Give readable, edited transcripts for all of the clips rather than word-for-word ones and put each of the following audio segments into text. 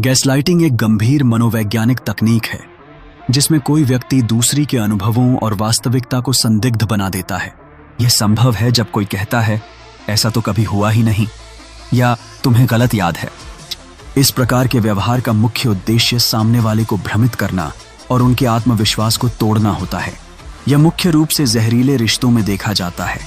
Gaslighting एक गंभीर मनोवैज्ञानिक तकनीक है जिसमें कोई व्यक्ति दूसरी के अनुभवों और वास्तविकता को संदिग्ध बना देता है। यह संभव है जब कोई कहता है ऐसा तो कभी हुआ ही नहीं या तुम्हें गलत याद है। इस प्रकार के व्यवहार का मुख्य उद्देश्य सामने वाले को भ्रमित करना और उनके आत्मविश्वास को तोड़ना होता है। यह मुख्य रूप से जहरीले रिश्तों में देखा जाता है,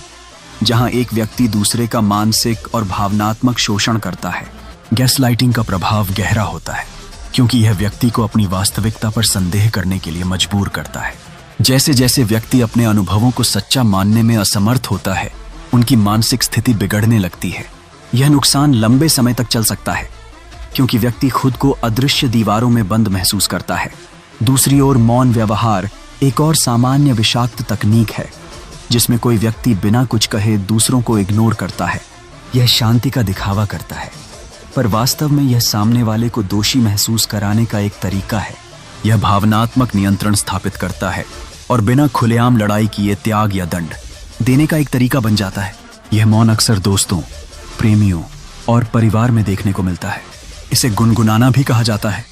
जहां एक व्यक्ति दूसरे का मानसिक और भावनात्मक शोषण करता है। गैसलाइटिंग का प्रभाव गहरा होता है क्योंकि यह व्यक्ति को अपनी वास्तविकता पर संदेह करने के लिए मजबूर करता है। जैसे जैसे व्यक्ति अपने अनुभवों को सच्चा मानने में असमर्थ होता है, उनकी मानसिक स्थिति बिगड़ने लगती है। यह नुकसान लंबे समय तक चल सकता है क्योंकि व्यक्ति खुद को अदृश्य दीवारों में बंद महसूस करता है। दूसरी ओर मौन व्यवहार एक और सामान्य विषाक्त तकनीक है जिसमें कोई व्यक्ति बिना कुछ कहे दूसरों को इग्नोर करता है। यह शांति का दिखावा करता है, पर वास्तव में यह सामने वाले को दोषी महसूस कराने का एक तरीका है। यह भावनात्मक नियंत्रण स्थापित करता है और बिना खुलेआम लड़ाई किए त्याग या दंड देने का एक तरीका बन जाता है। यह मौन अक्सर दोस्तों, प्रेमियों और परिवार में देखने को मिलता है। इसे गुनगुनाना भी कहा जाता है,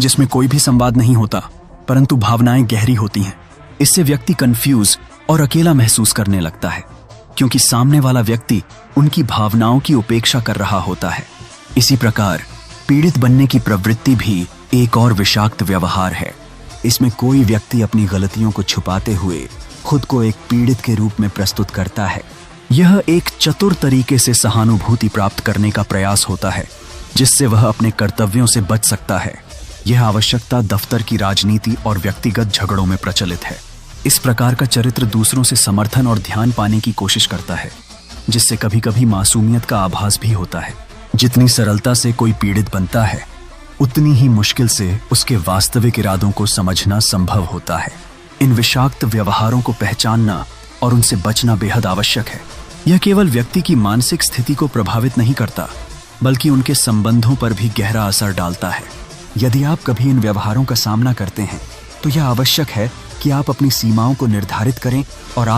जिसमें कोई भी संवाद नहीं होता परंतु भावनाएं गहरी होती हैं। इससे व्यक्ति कंफ्यूज और अकेला महसूस करने लगता है क्योंकि सामने वाला व्यक्ति उनकी भावनाओं की उपेक्षा कर रहा होता है। इसी प्रकार पीड़ित बनने की प्रवृत्ति भी एक और विषाक्त व्यवहार है। इसमें कोई व्यक्ति अपनी गलतियों को छुपाते हुए खुद को एक पीड़ित के रूप में प्रस्तुत करता है। यह एक चतुर तरीके से सहानुभूति प्राप्त करने का प्रयास होता है जिससे वह अपने कर्तव्यों से बच सकता है। यह आवश्यकता दफ्तर की राजनीति और व्यक्तिगत झगड़ों में प्रचलित है। इस प्रकार का चरित्र दूसरों से समर्थन और ध्यान पाने की कोशिश करता है, जिससे कभी कभी मासूमियत का आभास भी होता है। जितनी सरलता से कोई पीड़ित बनता है, उतनी ही मुश्किल से उसके वास्तविक इरादों को समझना संभव होता है। इन विषाक्त व्यवहारों को पहचानना और उनसे बचना बेहद आवश्यक है। यह केवल व्यक्ति की मानसिक स्थिति को प्रभावित नहीं करता, बल्कि उनके संबंधों पर भी गहरा असर डालता है। यदि आप कभी इन व्यवहारों का सामना करते हैं, तो यह आवश्यक है कि आप अपनी सीमाओं को निर्धारित करें और